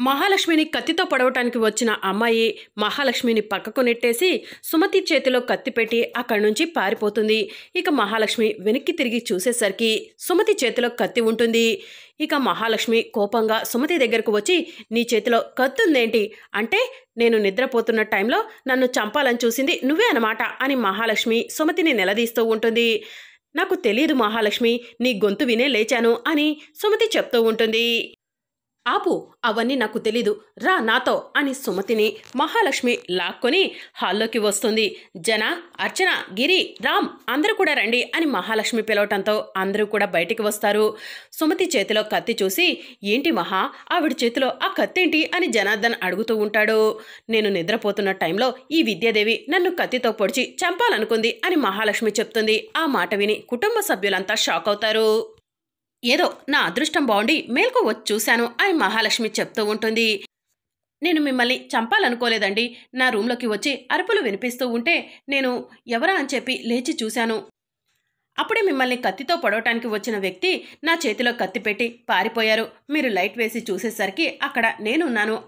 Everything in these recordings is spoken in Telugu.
మహాలక్ష్మిని కత్తితో పొడవటానికి వచ్చిన అమ్మాయి మహాలక్ష్మిని పక్కకు నెట్టేసి సుమతి చేతిలో కత్తి పెట్టి అక్కడి నుంచి పారిపోతుంది. ఇక మహాలక్ష్మి వెనక్కి తిరిగి చూసేసరికి సుమతి చేతిలో కత్తి ఉంటుంది. ఇక మహాలక్ష్మి కోపంగా సుమతి దగ్గరకు వచ్చి, నీ చేతిలో కత్తి ఉందేంటి అంటే, నేను నిద్రపోతున్న టైంలో నన్ను చంపాలని చూసింది నువ్వే అనమాట అని మహాలక్ష్మి సుమతిని నిలదీస్తూ ఉంటుంది. నాకు తెలీదు మహాలక్ష్మి, నీ గొంతు వినే లేచాను అని సుమతి చెప్తూ ఉంటుంది. ఆపు, అవన్నీ నాకు తెలీదు, రా నాతో అని సుమతిని మహాలక్ష్మి లాక్కొని హాల్లోకి వస్తుంది. జన, అర్చన, గిరి, రామ్ అందరూ కూడా రండి అని మహాలక్ష్మి పిలవటంతో అందరూ కూడా బయటికి వస్తారు. సుమతి చేతిలో కత్తి చూసి, ఏంటి మహా, ఆవిడ చేతిలో ఆ కత్తేంటి అని జనార్దన్ అడుగుతూ ఉంటాడు. నేను నిద్రపోతున్న టైంలో ఈ విద్యాదేవి నన్ను కత్తితో పొడిచి చంపాలనుకుంది అని మహాలక్ష్మి చెప్తుంది. ఆ మాట విని కుటుంబ సభ్యులంతా షాక్ అవుతారు. ఏదో నా అదృష్టం బాగుండి మేల్కు వచ్చి చూశాను అని మహాలక్ష్మి చెప్తూ ఉంటుంది. నేను మిమ్మల్ని చంపాలనుకోలేదండి, నా రూమ్లోకి వచ్చి అరుపులు వినిపిస్తూ ఉంటే నేను ఎవరా అని చెప్పి లేచి చూశాను. అప్పుడే మిమ్మల్ని కత్తితో పొడవటానికి వచ్చిన వ్యక్తి నా చేతిలో కత్తి పెట్టి పారిపోయారు. మీరు లైట్ వేసి చూసేసరికి అక్కడ నేనున్నాను,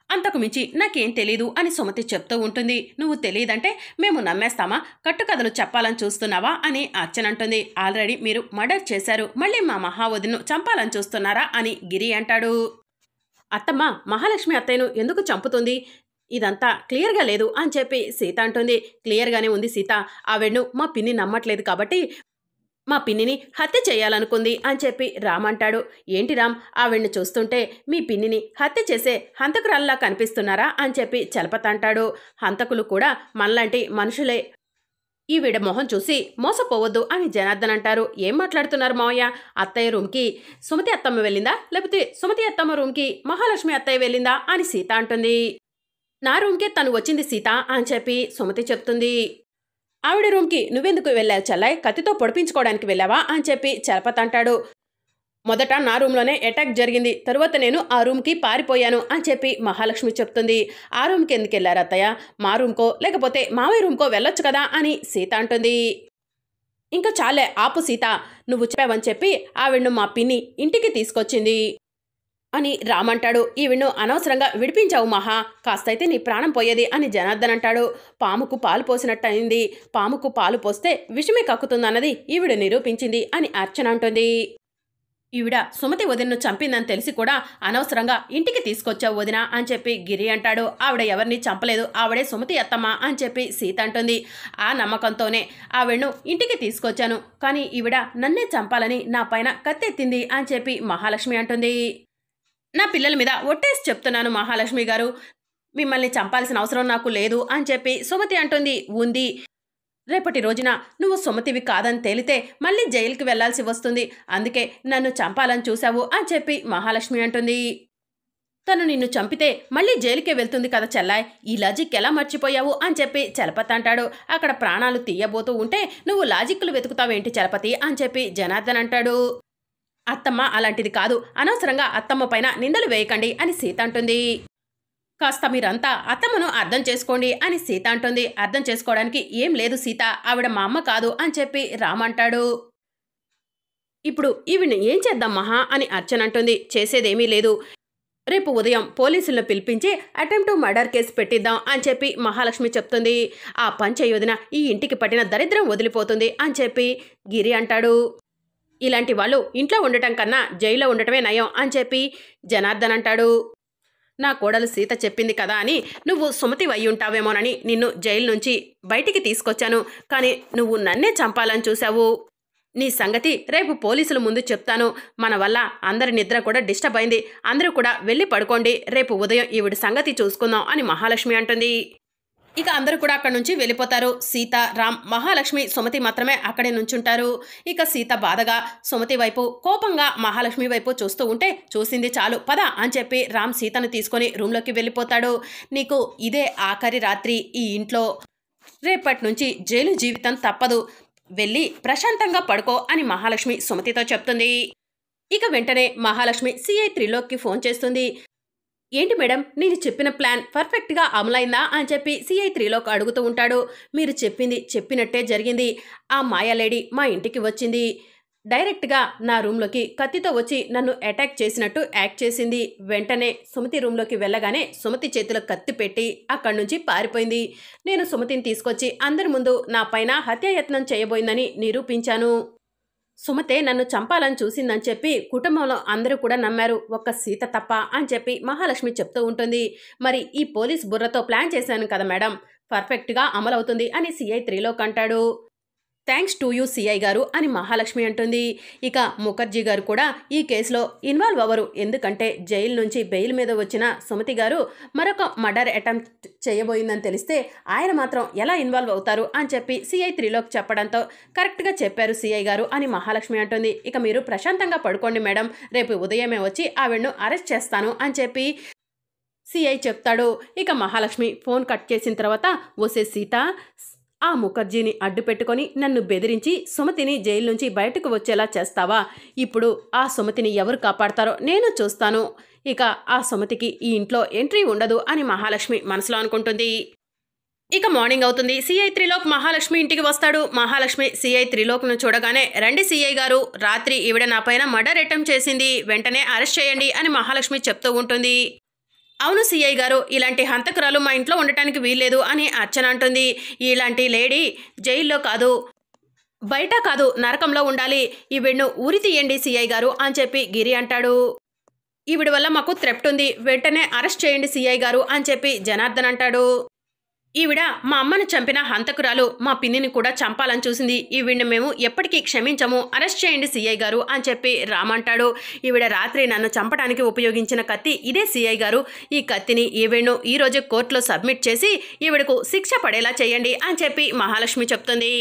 అంతకు మించి నాకేం తెలీదు అని సుమతి చెప్తూ ఉంటుంది. నువ్వు తెలియదంటే మేము నమ్మేస్తామా, కట్టుకథలు చెప్పాలని చూస్తున్నావా అని అర్చన అంటుంది. ఆల్రెడీ మీరు మర్డర్ చేశారు, మళ్ళీ మా మహావదిను చంపాలని చూస్తున్నారా అని గిరి అంటాడు. అత్తమ్మ మహాలక్ష్మి అత్తయ్యను ఎందుకు చంపుతుంది, ఇదంతా క్లియర్గా లేదు అని చెప్పి సీత అంటుంది. క్లియర్గానే ఉంది సీత, ఆవిడను మా పిన్ని నమ్మట్లేదు కాబట్టి మా పిన్నిని హత్య చేయాలనుకుంది అని చెప్పి రామ్ అంటాడు. ఏంటి రామ్, ఆవిడ్ని చూస్తుంటే మీ పిన్నిని హత్య చేసే హంతకురాల్లా కనిపిస్తున్నారా అని చెప్పి చలపతి అంటాడు. హంతకులు కూడా మనలాంటి మనుషులే, ఈవిడ మొహం చూసి మోసపోవద్దు అని జనార్దన్ అంటారు. ఏం మాట్లాడుతున్నారు మావయ్య, అత్తయ్య రూమ్కి సుమతి అత్తమ్మ వెళ్ళిందా, లేకపోతే సుమతి అత్తమ్మ రూమ్కి మహాలక్ష్మి అత్తయ్య వెళ్ళిందా అని సీత అంటుంది. నా రూమ్కే తను వచ్చింది సీత అని చెప్పి సుమతి చెప్తుంది. ఆవిడ రూమ్కి నువ్వెందుకు వెళ్ళావు చెల్లాయ్, కత్తితో పొడిపించుకోవడానికి వెళ్ళావా అని చెప్పి చలపతి అంటాడు. మొదట నా రూమ్లోనే అటాక్ జరిగింది, తరువాత నేను ఆ రూమ్కి పారిపోయాను అని చెప్పి మహాలక్ష్మి చెప్తుంది. ఆ రూమ్కి ఎందుకు వెళ్ళారు అత్తయ్య, మా రూమ్కో లేకపోతే మావయ్య రూమ్కో వెళ్ళొచ్చు కదా అని సీత అంటుంది. ఇంకా చాలే ఆపు సీత, నువ్వు చెప్పావని చెప్పి ఆవిడను మా పిన్ని ఇంటికి తీసుకొచ్చింది అని రామంటాడు. ఈవిడ్ను అనవసరంగా విడిపించావు మహా, కాస్తైతే నీ ప్రాణం పోయేది అని జనార్దన్ అంటాడు. పాముకు పాలు పోసినట్టు అయింది, పాముకు పాలు పోస్తే విషమే కక్కుతుందన్నది ఈవిడ నిరూపించింది అని అర్చన అంటుంది. ఈవిడ సుమతి వదినను చంపిందని తెలిసి కూడా అనవసరంగా ఇంటికి తీసుకొచ్చావు వదిన అని చెప్పి గిరి అంటాడు. ఆవిడ ఎవరిని చంపలేదు, ఆవిడే సుమతి అత్తమ్మ అని చెప్పి సీత అంటుంది. ఆ నమ్మకంతోనే ఆవిడను ఇంటికి తీసుకొచ్చాను, కానీ ఈవిడ నన్నే చంపాలని నా పైన కత్తెత్తింది అని చెప్పి మహాలక్ష్మి అంటుంది. నా పిల్లల మీద ఒట్టేసి చెప్తున్నాను మహాలక్ష్మి గారు, మిమ్మల్ని చంపాల్సిన అవసరం నాకు లేదు అని చెప్పి సుమతి అంటుంది. ఉంది, రేపటి రోజున నువ్వు సుమతివి కాదని తేలితే మళ్ళీ జైలుకి వెళ్లాల్సి వస్తుంది, అందుకే నన్ను చంపాలని చూశావు అని చెప్పి మహాలక్ష్మి అంటుంది. తను నిన్ను చంపితే మళ్ళీ జైలుకే వెళ్తుంది కదా చెల్లాయ్, ఈ లాజిక్ ఎలా మర్చిపోయావు అని చెప్పి చలపతి అంటాడు. అక్కడ ప్రాణాలు తీయబోతూ ఉంటే నువ్వు లాజిక్లు వెతుకుతావేంటి చలపతి అని చెప్పి జనార్దన్ అంటాడు. అత్తమ్మ అలాంటిది కాదు, అనవసరంగా అత్తమ్మ పైన నిందలు వేయకండి అని సీత అంటుంది. కాస్త మీరంతా అత్తమ్మను అర్థం చేసుకోండి అని సీత అంటుంది. అర్థం చేసుకోవడానికి ఏం లేదు సీత, ఆవిడ మా అమ్మ కాదు అని చెప్పి రామ్ అంటాడు. ఇప్పుడు ఈవిని ఏం చేద్దాం మహా అని అర్చన అంటుంది. చేసేదేమీ లేదు, రేపు ఉదయం పోలీసులను పిలిపించి అటెంప్ట్ టు మర్డర్ కేసు పెట్టిద్దాం అని చెప్పి మహాలక్ష్మి చెప్తుంది. ఆ పంచయోధన ఈ ఇంటికి పట్టిన దరిద్రం వదిలిపోతుంది అని చెప్పి గిరి అంటాడు. ఇలాంటి వాళ్ళు ఇంట్లో ఉండటం కన్నా జైల్లో ఉండటమే నయం అని చెప్పి జనార్దన్ అంటాడు. నా కోడలు సీత చెప్పింది కదా అని నువ్వు సుమతి అయి ఉంటావేమోనని నిన్ను జైలు నుంచి బయటికి తీసుకొచ్చాను, కానీ నువ్వు నన్నే చంపాలని చూశావు. నీ సంగతి రేపు పోలీసుల ముందు చెప్తాను. మన వల్ల అందరి నిద్ర కూడా డిస్టర్బ్ అయింది, అందరూ కూడా వెళ్ళి పడుకోండి, రేపు ఉదయం ఈవిడ సంగతి చూసుకుందాం అని మహాలక్ష్మి అంటుంది. ఇక అందరూ కూడా అక్కడి నుంచి వెళ్ళిపోతారు. సీత, రామ్, మహాలక్ష్మి, సుమతి మాత్రమే అక్కడే నుంచుంటారు. ఇక సీత బాధగా సుమతి వైపు, కోపంగా మహాలక్ష్మి వైపు చూస్తూ ఉంటే, చూసింది చాలు పద అని చెప్పి రామ్ సీతను తీసుకొని రూమ్లోకి వెళ్ళిపోతాడు. నీకు ఇదే ఆఖరి రాత్రి ఈ ఇంట్లో, రేపటి నుంచి జైలు జీవితం తప్పదు, వెళ్ళి ప్రశాంతంగా పడుకో అని మహాలక్ష్మి సుమతితో చెప్తుంది. ఇక వెంటనే మహాలక్ష్మి CI త్రిలోక్కి ఫోన్ చేస్తుంది. ఏంటి మేడం, నేను చెప్పిన ప్లాన్ పర్ఫెక్ట్గా అమలైందా అని చెప్పి CI త్రిలోక్ అడుగుతూ ఉంటాడు. మీరు చెప్పింది చెప్పినట్టే జరిగింది, ఆ మాయాలేడి మా ఇంటికి వచ్చింది, డైరెక్ట్గా నా రూమ్లోకి కత్తితో వచ్చి నన్ను అటాక్ చేసినట్టు యాక్ట్ చేసింది. వెంటనే సుమతి రూమ్లోకి వెళ్ళగానే సుమతి చేతిలో కత్తి పెట్టి అక్కడి నుంచి పారిపోయింది. నేను సుమతిని తీసుకొచ్చి అందరి ముందు నా పైన హత్యాయత్నం చేయబోయిందని నిరూపించాను. సుమతే నన్ను చంపాలని చూసిందని చెప్పి కుటుంబంలో అందరూ కూడా నమ్మారు, ఒక్క సీత తప్ప అని చెప్పి మహాలక్ష్మి చెప్తూ ఉంటుంది. మరి ఈ పోలీస్ బుర్రతో ప్లాన్ చేశాను కదా మేడం, పర్ఫెక్ట్గా అమలవుతుంది అని సిఐ త్రిలోక్ అంటాడు. థ్యాంక్స్ టు యూ సిఐ గారు అని మహాలక్ష్మి అంటుంది. ఇక ముఖర్జీ గారు కూడా ఈ కేసులో ఇన్వాల్వ్ అవ్వరు, ఎందుకంటే జైలు నుంచి బెయిల్ మీద వచ్చిన సుమతి గారు మరొక మర్డర్ అటెంప్ట్ చేయబోయిందని తెలిస్తే ఆయన మాత్రం ఎలా ఇన్వాల్వ్ అవుతారు అని చెప్పి సిఐ త్రిలోక్ చెప్పడంతో కరెక్ట్గా చెప్పారు సిఐ గారు అని మహాలక్ష్మి అంటుంది. ఇక మీరు ప్రశాంతంగా పడుకోండి మేడం, రేపు ఉదయమే వచ్చి ఆవిడను అరెస్ట్ చేస్తాను అని చెప్పి సిఐ చెప్తాడు. ఇక మహాలక్ష్మి ఫోన్ కట్ చేసిన తర్వాత, ఓసే సీత, ఆ ముఖర్జీని అడ్డు పెట్టుకొని నన్ను బెదిరించి సుమతిని జైలు నుంచి బయటకు వచ్చేలా చేస్తావా? ఇప్పుడు ఆ సుమతిని ఎవరు కాపాడతారో నేను చూస్తాను. ఇక ఆ సుమతికి ఈ ఇంట్లో ఎంట్రీ ఉండదు అని మహాలక్ష్మి మనసులో అనుకుంటుంది. ఇక మార్నింగ్ అవుతుంది. సిఐ త్రిలోక్ మహాలక్ష్మి ఇంటికి వస్తాడు. మహాలక్ష్మి సిఐ త్రిలోక్ను చూడగానే, రండి సిఐ గారు, రాత్రి ఈవిడ నా పైన మర్డర్ అటెంప్ట్ చేసింది, వెంటనే అరెస్ట్ చేయండి అని మహాలక్ష్మి చెప్తూ ఉంటుంది. అవును సిఐ గారు, ఇలాంటి హంతకురాలు మా ఇంట్లో ఉండటానికి వీల్లేదు అని అర్చన అంటుంది. ఇలాంటి లేడీ జైల్లో కాదు, బయట కాదు, నరకంలో ఉండాలి, ఈవిడ్ను ఊరి తీయండి సిఐ గారు అని చెప్పి గిరి అంటాడు. ఈవిడ వల్ల మాకు థ్రెఫ్ట్ ఉంది, వెంటనే అరెస్ట్ చేయండి సిఐ గారు అని చెప్పి జనార్దన్ అంటాడు. ఈవిడ మా అమ్మను చంపిన హంతకురాలు, మా పిన్నిని కూడా చంపాలని చూసింది, ఈవిడ్ని మేము ఎప్పటికీ క్షమించము, అరెస్ట్ చేయండి సిఐ గారు అని చెప్పి రామ్ అంటాడు. ఈవిడ రాత్రి నన్ను చంపడానికి ఉపయోగించిన కత్తి ఇదే సిఐ గారు, ఈ కత్తిని ఈవిడ్ను ఈరోజు కోర్టులో సబ్మిట్ చేసి ఈవిడకు శిక్ష పడేలా చేయండి అని చెప్పి మహాలక్ష్మి చెప్తుంది.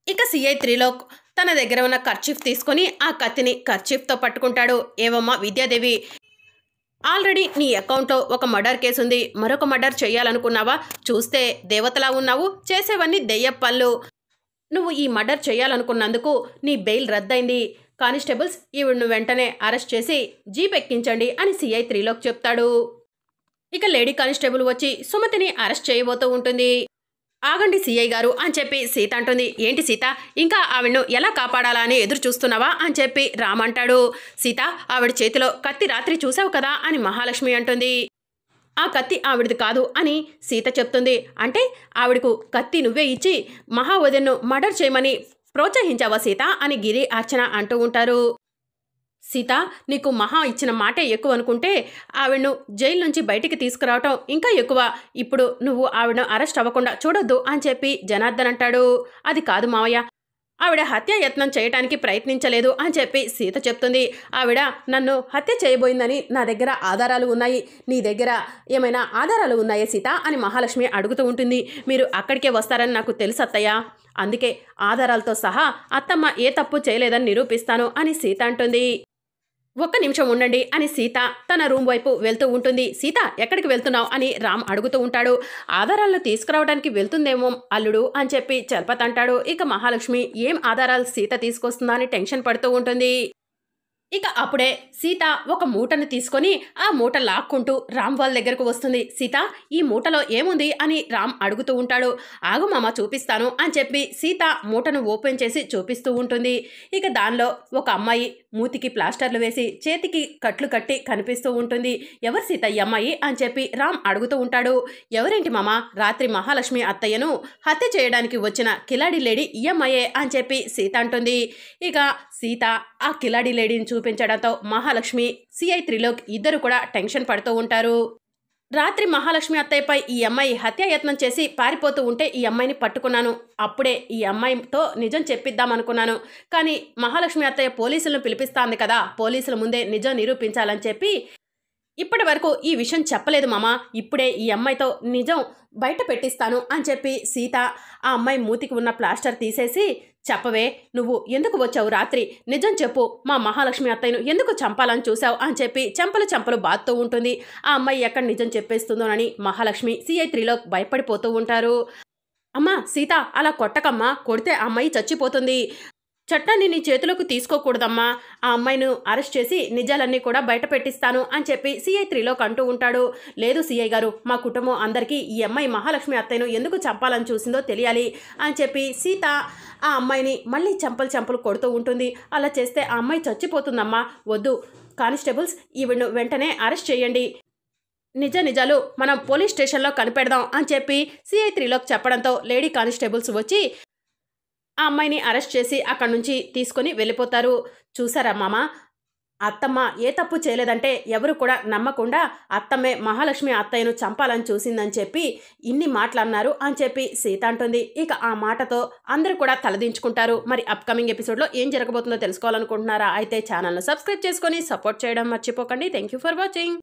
ఇక సిఐ త్రిలోక్ తన దగ్గర ఉన్న కర్చీఫ్ తీసుకొని ఆ కత్తిని కర్చీఫ్తో పట్టుకుంటాడు. ఏవమ్మా విద్యాదేవి, ఆల్రెడీ నీ అకౌంట్లో ఒక మర్డర్ కేసు ఉంది, మరొక మర్డర్ చేయాలనుకున్నావా? చూస్తే దేవతలా ఉన్నావు, చేసేవన్నీ దెయ్య పనులు. నువ్వు ఈ మర్డర్ చేయాలనుకున్నందుకు నీ బెయిల్ రద్దయింది. కానిస్టేబుల్స్, ఈవిడ్ను వెంటనే అరెస్ట్ చేసి జీప్ ఎక్కించండి అని సిఐ త్రిలోక్ చెప్తాడు. ఇక లేడీ కానిస్టేబుల్ వచ్చి సుమతిని అరెస్ట్ చేయబోతూ ఉంటుంది. ఆగండి సిఐ గారు అని చెప్పి సీత అంటుంది. ఏంటి సీత, ఇంకా ఆవిడను ఎలా కాపాడాలా అని ఎదురు చూస్తున్నావా అని చెప్పి రామ్ అంటాడు. సీత, ఆవిడ చేతిలో కత్తి రాత్రి చూసావు కదా అని మహాలక్ష్మి అంటుంది. ఆ కత్తి ఆవిడది కాదు అని సీత చెప్తుంది. అంటే ఆవిడకు కత్తి నువ్వే ఇచ్చి మహావదన్ను మర్డర్ చేయమని ప్రోత్సహించావా సీత అని గిరి అర్చన అంటూ ఉంటారు. సీత, నీకు మహా ఇచ్చిన మాటే ఎక్కువ అనుకుంటే ఆవిడను జైలు నుంచి బయటికి తీసుకురావటం ఇంకా ఎక్కువ. ఇప్పుడు నువ్వు ఆవిడను అరెస్ట్ అవ్వకుండా చూడొద్దు అని చెప్పి జనార్దన్ అంటాడు. అది కాదు మావయ్య, ఆవిడ హత్యాయత్నం చేయటానికి ప్రయత్నించలేదు అని చెప్పి సీత చెప్తుంది. ఆవిడ నన్ను హత్య చేయబోయిందని నా దగ్గర ఆధారాలు ఉన్నాయి, నీ దగ్గర ఏమైనా ఆధారాలు ఉన్నాయా సీత అని మహాలక్ష్మి అడుగుతూ ఉంటుంది. మీరు అక్కడికే వస్తారని నాకు తెలుసు అత్తయ్య, అందుకే ఆధారాలతో సహా అత్తమ్మ ఏ తప్పు చేయలేదని నిరూపిస్తాను అని సీత అంటుంది. ఒక్క నిమిషం ఉండండి అని సీత తన రూమ్ వైపు వెళ్తూ ఉంటుంది. సీత, ఎక్కడికి వెళ్తున్నావు అని రామ్ అడుగుతూ ఉంటాడు. ఆధారాలను తీసుకురావడానికి వెళ్తుందేమో అల్లుడు అని చెప్పి చలపత్ అంటాడు. ఇక మహాలక్ష్మి ఏం ఆధారాలు సీత తీసుకొస్తుందా అని టెన్షన్ పడుతూ ఉంటుంది. ఇక అప్పుడే సీత ఒక మూటను తీసుకొని ఆ మూట లాక్కుంటూ రామ్ వాళ్ళ దగ్గరకు వస్తుంది. సీత, ఈ మూటలో ఏముంది అని రామ్ అడుగుతూ ఉంటాడు. ఆగు మామ చూపిస్తాను అని చెప్పి సీత మూటను ఓపెన్ చేసి చూపిస్తూ ఉంటుంది. ఇక దానిలో ఒక అమ్మాయి మూతికి ప్లాస్టర్లు వేసి చేతికి కట్లు కట్టి కనిపిస్తూ ఉంటుంది. ఎవరు సీత ఈ అమ్మాయి అని చెప్పి రామ్ అడుగుతూ ఉంటాడు. ఎవరేంటి మామ, రాత్రి మహాలక్ష్మి అత్తయ్యను హత్య చేయడానికి వచ్చిన కిలాడి లేడీ ఈ అమ్మాయే అని చెప్పి సీత అంటుంది. ఇక సీత ఆ కిలాడి లేడీని చూపించడంతో మహాలక్ష్మి సిఐ త్రిలోక్ ఇద్దరు కూడా టెన్షన్ పడుతూ ఉంటారు. రాత్రి మహాలక్ష్మి అత్తయ్యపై ఈ అమ్మాయి హత్యాయత్నం చేసి పారిపోతూ ఉంటే ఈ అమ్మాయిని పట్టుకున్నాను. అప్పుడే ఈ అమ్మాయితో నిజం చెప్పిద్దామనుకున్నాను, కానీ మహాలక్ష్మి అత్తయ్య పోలీసులను పిలిపిస్తాంది కదా, పోలీసుల ముందే నిజం నిరూపించాలని చెప్పి ఇప్పటి వరకు ఈ విషయం చెప్పలేదు మామ, ఇప్పుడే ఈ అమ్మాయితో నిజం బయట పెట్టిస్తాను అని చెప్పి సీత ఆ అమ్మాయి మూతికి ఉన్న ప్లాస్టర్ తీసేసి, చెప్పవే, నువ్వు ఎందుకు వచ్చావు రాత్రి, నిజం చెప్పు, మా మహాలక్ష్మి అత్తయ్యను ఎందుకు చంపాలని చూసావు అని చెప్పి చెంపలు బాదుతూ ఉంటుంది. ఆ అమ్మాయి ఎక్కడ నిజం చెప్పేస్తుందోనని మహాలక్ష్మి సిఐ త్రిలోక్ భయపడిపోతూ ఉంటారు. అమ్మా సీత, అలా కొట్టకమ్మా, కొడితే ఆ అమ్మాయి చచ్చిపోతుంది, చట్టాన్ని నీ చేతిలోకి తీసుకోకూడదమ్మా. ఆ అమ్మాయిని అరెస్ట్ చేసి నిజాలన్నీ కూడా బయట పెట్టిస్తాను అని చెప్పి సిఐ త్రిలోక్ అంటూ ఉంటాడు. లేదు సిఐ గారు, మా కుటుంబం అందరికీ ఈ అమ్మాయి మహాలక్ష్మి అత్తయ్యను ఎందుకు చంపాలని చూసిందో తెలియాలి అని చెప్పి సీత ఆ అమ్మాయిని మళ్ళీ చంపలు కొడుతూ ఉంటుంది. అలా చేస్తే ఆ అమ్మాయి చచ్చిపోతుందమ్మా. వద్దు కానిస్టేబుల్స్, ఈవిడ్ను వెంటనే అరెస్ట్ చేయండి. నిజాలు మనం పోలీస్ స్టేషన్లో కనిపెడదాం అని చెప్పి సిఐ త్రిలోక్ చెప్పడంతో లేడీ కానిస్టేబుల్స్ వచ్చి ఆ అమ్మాయిని అరెస్ట్ చేసి అక్కడి నుంచి తీసుకొని వెళ్ళిపోతారు. చూసారా మామ, అత్తమ్మ ఏ తప్పు చేయలేదంటే ఎవరు కూడా నమ్మకుండా అత్తమ్మే మహాలక్ష్మి అత్తయ్యను చంపాలని చూసిందని చెప్పి ఇన్ని మాటలన్నారు అని చెప్పి సీత అంటుంది. ఇక ఆ మాటతో అందరూ కూడా తలదించుకుంటారు. మరి అప్కమింగ్ ఎపిసోడ్లో ఏం జరగబోతుందో తెలుసుకోవాలనుకుంటున్నారా? అయితే ఛానల్ను సబ్స్క్రైబ్ చేసుకొని సపోర్ట్ చేయడం మర్చిపోకండి. Thank you for watching.